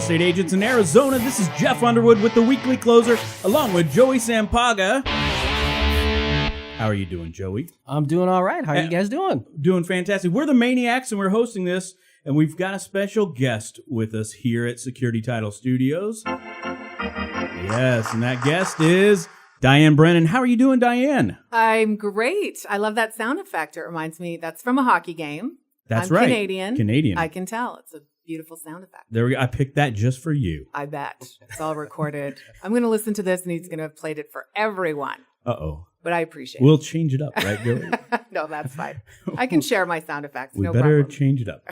estate agents in Arizona. This is Jeff Underwood with the Weekly Closer, along with Joey Sampaga. How are you doing, Joey? I'm doing all right. How are you guys doing? Doing fantastic. We're the Maniacs, and we're hosting this, and we've got a special guest with us here at Security Title Studios. Yes, and that guest is Diane Brennan. How are you doing, Diane? I'm great. I love that sound effect. It reminds me, that's from a hockey game. That's I'm right. Canadian. I can tell. It's a beautiful sound effect. There we go. I picked that just for you. I bet. It's all recorded. I'm going to listen to this, and he's going to have played it for everyone. Uh-oh. But I appreciate it. We'll change it up, right, Joey? No, that's fine. I can share my sound effects. We no better problem. change it up.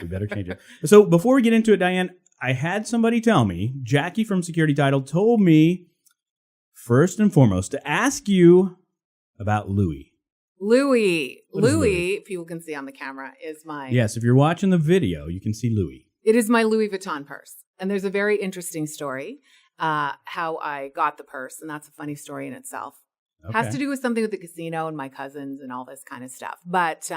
So before we get into it, Diane, I had somebody tell me, Jackie from Security Title told me, first and foremost, to ask you about Louis. Louis, Louis? people can see on the camera, is my... Yes, if you're watching the video, you can see Louis. It is my Louis Vuitton purse. And there's a very interesting story how I got the purse. And that's a funny story in itself. Okay. Has to do with something with the casino and my cousins and all this kind of stuff. But,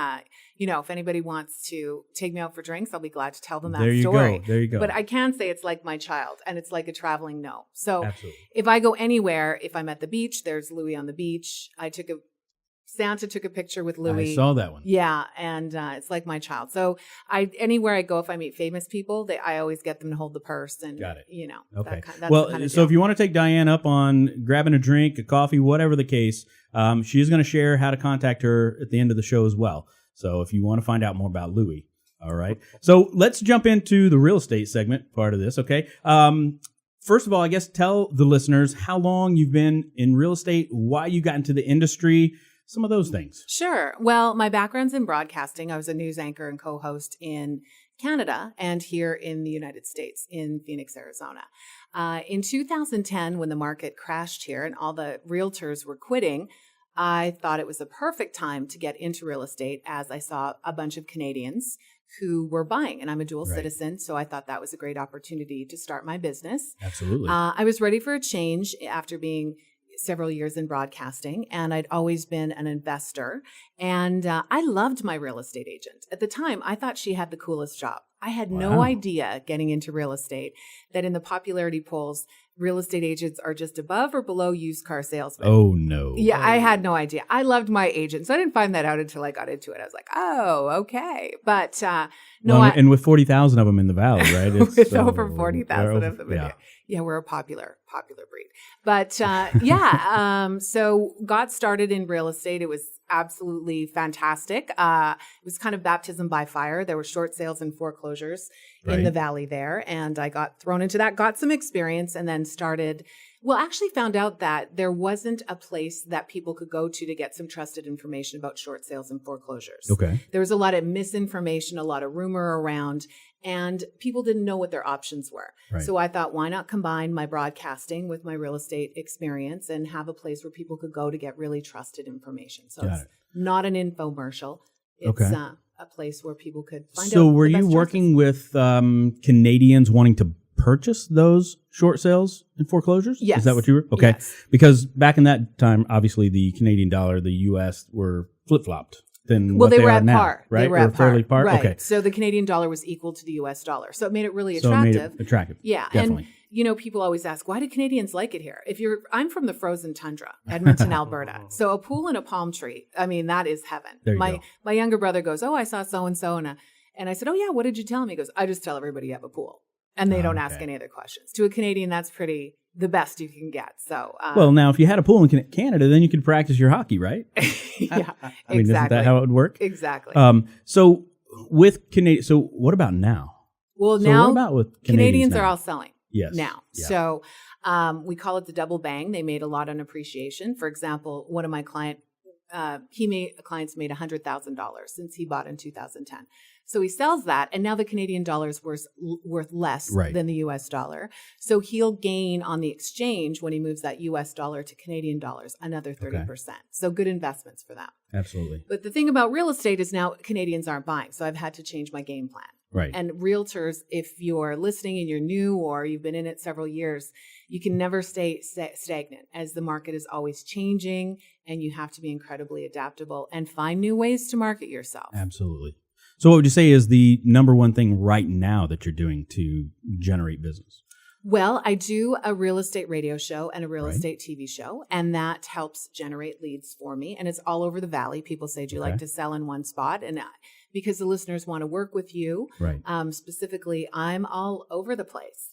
if anybody wants to take me out for drinks, I'll be glad to tell them that story. There you go. But I can say it's like my child, and it's like a traveling no. So Absolutely. If I go anywhere, if I'm at the beach, there's Louis on the beach. Santa took a picture with Louis. I saw that one. Yeah, and it's like my child. So anywhere I go, if I meet famous people, I always get them to hold the purse. And, got it. Okay. That's the kind of so deal. if you want to take Diane up on grabbing a drink, a coffee, whatever the case, she is going to share how to contact her at the end of the show as well. So if you want to find out more about Louis, all right. So let's jump into the real estate segment part of this, okay? First of all, I guess tell the listeners how long you've been in real estate, why you got into the industry, some of those things. Sure. Well, my background's in broadcasting. I was a news anchor and co-host in Canada and here in the United States in Phoenix, Arizona. In 2010, when the market crashed here and all the realtors were quitting, I thought it was a perfect time to get into real estate as I saw a bunch of Canadians who were buying. And I'm a dual citizen, so I thought that was a great opportunity to start my business. Absolutely. I was ready for a change after being several years in broadcasting, and I'd always been an investor. And I loved my real estate agent. At the time, I thought she had the coolest job. I had no idea getting into real estate that in the popularity polls, real estate agents are just above or below used car salesmen. Oh, no. Yeah, I had no idea. I loved my agent. So I didn't find that out until I got into it. I was like, oh, okay. But and with 40,000 of them in the valley, right? With over 40,000 of them. Yeah, we're a popular breed. But so got started in real estate. It was absolutely fantastic. It was kind of baptism by fire. There were short sales and foreclosures in the valley there. And I got thrown into that, got some experience, and then actually found out that there wasn't a place that people could go to get some trusted information about short sales and foreclosures. Okay. There was a lot of misinformation, a lot of rumor around, and people didn't know what their options were. Right. So I thought, why not combine my broadcasting with my real estate experience and have a place where people could go to get really trusted information. So it's not an infomercial. It's a place where people could find out. So were you working with Canadians wanting to purchase those short sales and foreclosures? Yes. Is that what you were? Okay. Yes. Because back in that time, obviously the Canadian dollar, the U.S. were flip-flopped. Than well, what they were at now, par. Right? They were at par. Fairly par. Right. Okay. So the Canadian dollar was equal to the U.S. dollar. So it made it really So it attractive. made it attractive. Yeah. Definitely. And, people always ask, why do Canadians like it here? I'm from the frozen tundra, Edmonton, Alberta. So a pool and a palm tree, that is heaven. There you go. My younger brother goes, I saw so-and-so. And I said, oh, yeah, what did you tell him? He goes, I just tell everybody you have a pool. And they don't ask any other questions. To a Canadian, that's the best you can get. So, well, now if you had a pool in Canada, then you could practice your hockey, right? Yeah, exactly. Isn't that how it would work? Exactly. So with Canadian, so what about now? Well, so now what about with Canadians now? are all selling. Yes. Now, so we call it the double bang. They made a lot on appreciation. For example, one of my clients made $100,000 since he bought in 2010. So he sells that, and now the Canadian dollar is worth less than the U.S. dollar. So he'll gain on the exchange when he moves that U.S. dollar to Canadian dollars, another 30%. So good investments for them. Absolutely. But the thing about real estate is now Canadians aren't buying, so I've had to change my game plan. Right. And realtors, if you're listening and you're new or you've been in it several years, you can never stay stagnant, as the market is always changing, and you have to be incredibly adaptable and find new ways to market yourself. Absolutely. So what would you say is the number one thing right now that you're doing to generate business? Well, I do a real estate radio show and a real estate TV show, and that helps generate leads for me. And it's all over the valley. People say, do you like to sell in one spot? And because the listeners want to work with you, specifically, I'm all over the place.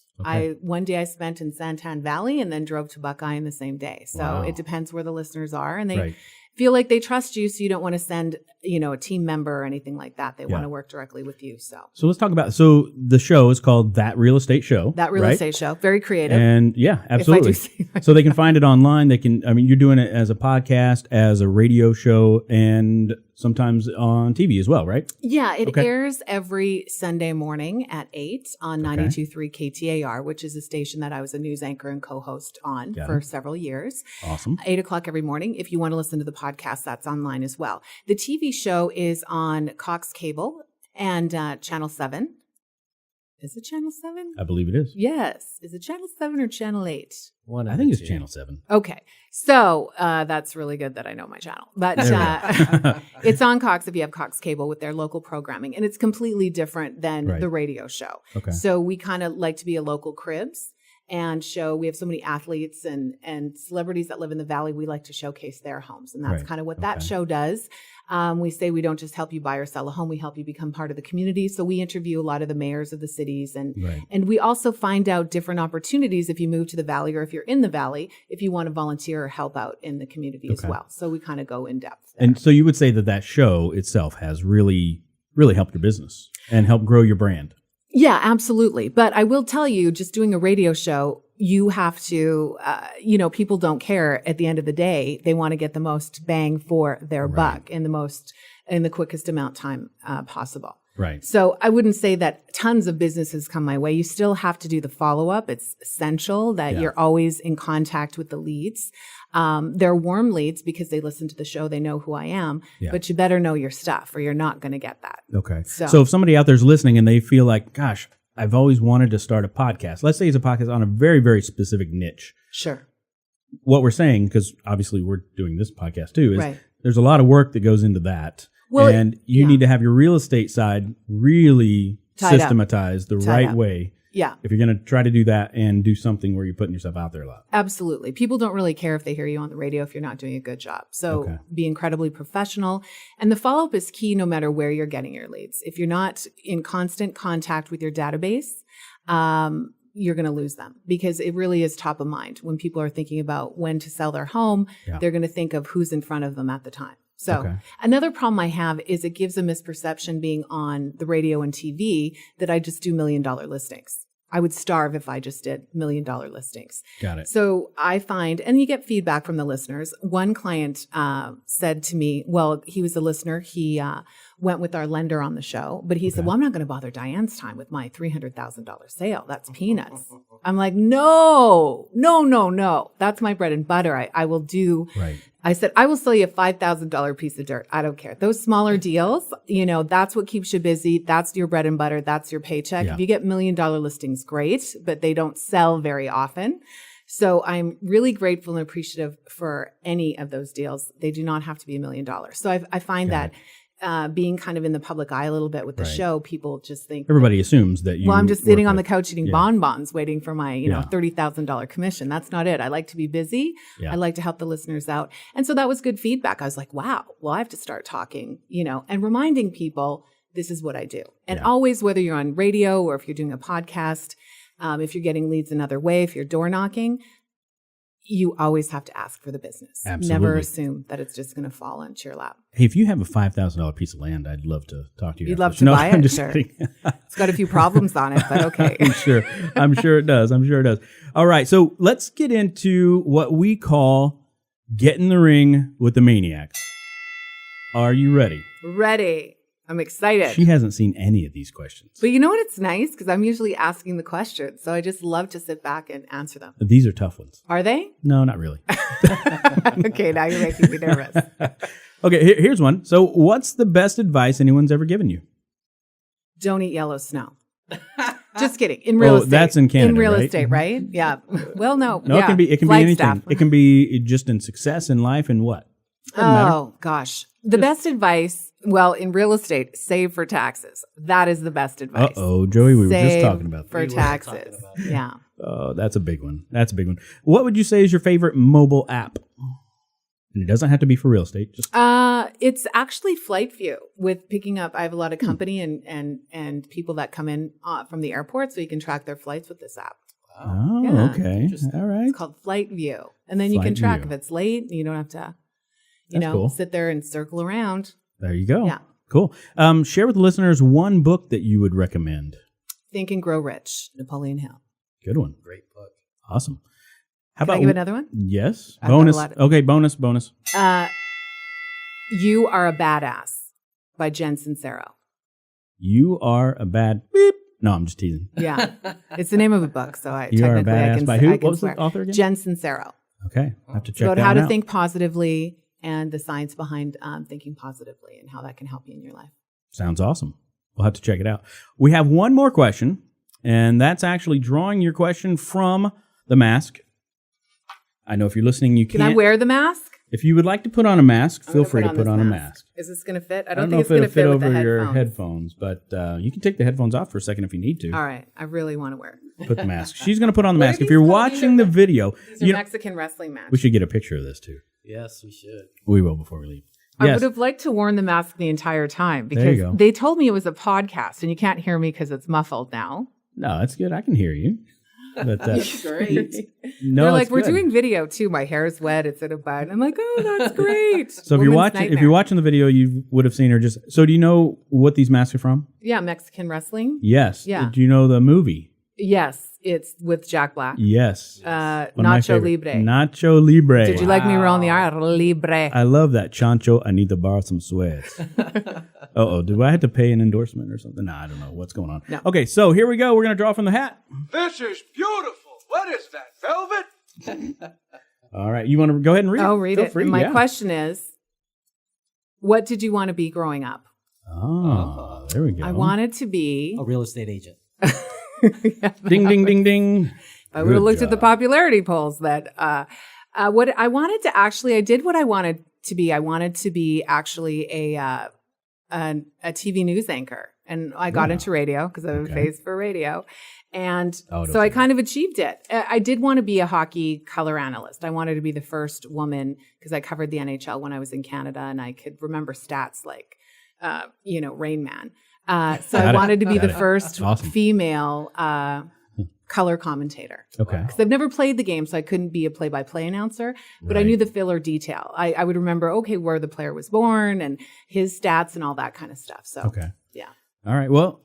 One day I spent in Santan Valley and then drove to Buckeye in the same day. So it depends where the listeners are, and they feel like they trust you, so you don't want to send, a team member or anything like that. They want to work directly with you. So let's talk about, the show is called That Real Estate Show. That Real Estate Show. Very creative. And absolutely. So they can find it online. You're doing it as a podcast, as a radio show, and sometimes on TV as well, right? Yeah, it airs every Sunday morning at 8 on 92.3 KTAR, which is a station that I was a news anchor and co-host on for several years. Awesome. 8 o'clock every morning. If you want to listen to the podcast, that's online as well. The TV show is on Cox Cable and Channel 7. Is it Channel 7? I believe it is. Yes. Is it Channel 7 or Channel 8? I think it's Channel 7. Okay. So that's really good that I know my channel. But it's on Cox if you have Cox Cable with their local programming. And it's completely different than the radio show. Okay. So we kind of like to be a local Cribs and show. We have so many athletes and celebrities that live in the Valley. We like to showcase their homes. And that's kind of what that show does. We say we don't just help you buy or sell a home. We help you become part of the community. So we interview a lot of the mayors of the cities. And we also find out different opportunities if you move to the Valley or if you're in the Valley, if you want to volunteer or help out in the community as well. So we kind of go in depth there. And so you would say that show itself has really, really helped your business and helped grow your brand. Yeah, absolutely. But I will tell you, just doing a radio show, you have to, people don't care at the end of the day. They want to get the most bang for their buck in the quickest amount of time possible. Right. So I wouldn't say that tons of businesses come my way. You still have to do the follow-up. It's essential that you're always in contact with the leads. They're warm leads because they listen to the show. They know who I am, but you better know your stuff or you're not going to get that. Okay. So if somebody out there is listening and they feel like, gosh, I've always wanted to start a podcast. Let's say it's a podcast on a very, very specific niche. Sure. What we're saying, because obviously we're doing this podcast too, is there's a lot of work that goes into that. Well, and you need to have your real estate side really systematized the right way. Yeah. If you're going to try to do that and do something where you're putting yourself out there a lot. Absolutely. People don't really care if they hear you on the radio if you're not doing a good job. So be incredibly professional. And the follow-up is key no matter where you're getting your leads. If you're not in constant contact with your database, you're going to lose them because it really is top of mind. When people are thinking about when to sell their home, they're going to think of who's in front of them at the time. So another problem I have is it gives a misperception being on the radio and TV that I just do $1 million listings. I would starve if I just did $1 million listings. Got it. So I find, and you get feedback from the listeners. One client said to me, well, he was a listener. He went with our lender on the show, but he said, well, I'm not going to bother Diane's time with my $300,000 sale. That's peanuts. I'm like, no. That's my bread and butter. I will do. Right. I said, I will sell you a $5,000 piece of dirt. I don't care. Those smaller deals, that's what keeps you busy. That's your bread and butter. That's your paycheck. Yeah. If you get $1 million listings, great, but they don't sell very often. So I'm really grateful and appreciative for any of those deals. They do not have to be $1 million. So I find that being kind of in the public eye a little bit with the show, people just think everybody assumes that you. Well, I'm just sitting on the couch eating bonbons, waiting for my $30,000 commission. That's not it. I like to be busy. I like to help the listeners out, and so that was good feedback. I was like, wow, well, I have to start talking, and reminding people this is what I do, and always, whether you're on radio or if you're doing a podcast, if you're getting leads another way, if you're door knocking. You always have to ask for the business. Absolutely. Never assume that it's just going to fall into your lap. Hey, if you have a $5,000 piece of land, I'd love to talk to you. You'd love to buy it? I'm just sure. kidding. It's got a few problems on it, but okay. I'm sure it does. All right, so let's get into what we call Get in the Ring with the Maniacs. Are you ready? Ready. I'm excited. She hasn't seen any of these questions. But you know what? It's nice because I'm usually asking the questions. So I just love to sit back and answer them. These are tough ones. Are they? No, not really. Okay, now you're making me nervous. Okay, here's one. So what's the best advice anyone's ever given you? Don't eat yellow snow. Just kidding. In real estate. That's in Canada, in real right? estate, right? Yeah. Well, no. No, yeah. it can be anything. Staff. It can be just in success in life and what? Oh, gosh. The best advice, well, in real estate, save for taxes. That is the best advice. Uh-oh, Joey, we were just talking about that. For taxes. Yeah. That's a big one. What would you say is your favorite mobile app? And it doesn't have to be for real estate. Just it's actually Flight View with picking up. I have a lot of company and people that come in from the airport, so you can track their flights with this app. Oh, Yeah. okay. All right. It's called Flight View, and then you can Flight track View. if it's late. You don't have to, That's cool. sit there and circle around. There you go. Yeah. Cool. Share with the listeners one book that you would recommend. Think and Grow Rich, Napoleon Hill. Good one. Great book. Awesome. How Can I give another one? Yes. I've got a Bonus. lot of- Okay, bonus. You Are a Badass by Jen Sincero. You are a bad beep. No, I'm just teasing. Yeah, it's the name of a book, so You Are a technically I Badass can by I who? can What was swear. the author again? Jen Sincero. Okay. I have to It's check about that how one to out. think positively and the science behind thinking positively and how that can help you in your life. Sounds awesome. We'll have to check it out. We have one more question, and that's actually drawing your question from the mask. I know if you're listening, you Can can't. I wear the mask? If you would like to put on a mask, I'm feel gonna free to put this on a mask. Is this going to fit? I I don't know think it's if going it'll to fit with over the your headphones. headphones, but you can take the headphones off for a second if you need to. All right, I really want to wear it. Put the mask. She's going to put on the What are mask. If these you're called? watching the video, These are you know, Mexican wrestling match. we should get a picture of this too. Yes, we should. We will before we leave. I Yes. would have liked to worn the mask the entire time There you because go. they told me it was a podcast and you can't hear me because it's muffled now. No, that's good. I can hear you. But, That's great. no, They're like, it's we're good. doing video too. My hair is wet. It's in a bun. I'm like, oh, that's great. So if you're Woman's watching, nightmare. the video, you would have seen her just. So do you know what these masks are from? Yeah, Mexican wrestling. Yes. Yeah. Do you know the movie? Yes, it's with Jack Black. Yes. One of my Nacho favorite. Libre. Nacho Libre. Did you like me rolling the R? Libre. I love that. Chancho, I need to borrow some sweats. Do I have to pay an endorsement or something? No, I don't know what's going on. No. Okay, so here we go. We're going to draw from the hat. This is beautiful. What is that, velvet? All right. You want to go ahead and read it? Oh, read Feel it. free, And my yeah. question is, what did you want to be growing up? Oh, there we go. I wanted to be. A real estate agent. Ding, ding, ding, ding. I would have Good looked at the job. popularity polls that what I wanted to actually, I did what I wanted to be. I wanted to be actually a TV news anchor. And I got Yeah. into radio because I have Okay. a face for radio. And Oh, so I don't kind of achieved it. I did want to be a hockey color analyst. I wanted to be the first woman because I covered the NHL when I was in Canada and I could remember stats like, Rain Man. So I Got it. wanted to be Got the it. first Awesome. female color commentator. Okay. Because I've never played the game, so I couldn't be a play-by-play announcer. But I Right. knew the filler detail. I would remember, okay, where the player was born and his stats and all that kind of stuff. So, Okay. yeah. All right. Well,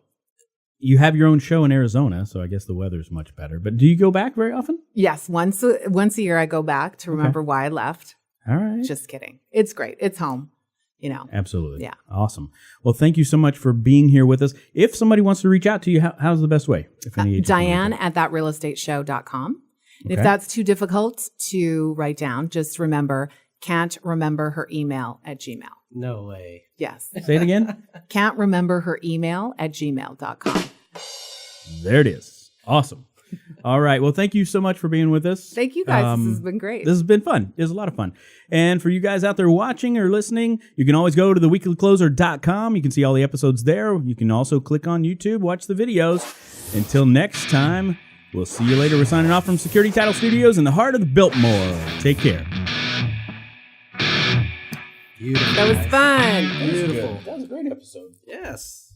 you have your own show in Arizona, so I guess the weather's much better. But do you go back very often? Yes, once a year I go back to remember why I left. All right. Just kidding. It's great. It's home, Absolutely. Yeah. Awesome. Well, thank you so much for being here with us. If somebody wants to reach out to you, how's the best way? If any agents wanna reach Diane out? at thatrealestateshow.com. And Okay. if that's too difficult to write down, just remember, can't remember her email at Gmail. No way. Yes. Say it again. Can't remember her email at gmail.com. There it is. Awesome. All right. Well, thank you so much for being with us. Thank you guys. This has been great. This has been fun. It was a lot of fun. And for you guys out there watching or listening, you can always go to theweeklycloser.com. You can see all the episodes there. You can also click on YouTube, watch the videos. Until next time, we'll see you later. We're signing off from Security Title Studios in the heart of the Biltmore. Take care. Beautiful. That was fun. Beautiful. That was a great episode. Yes.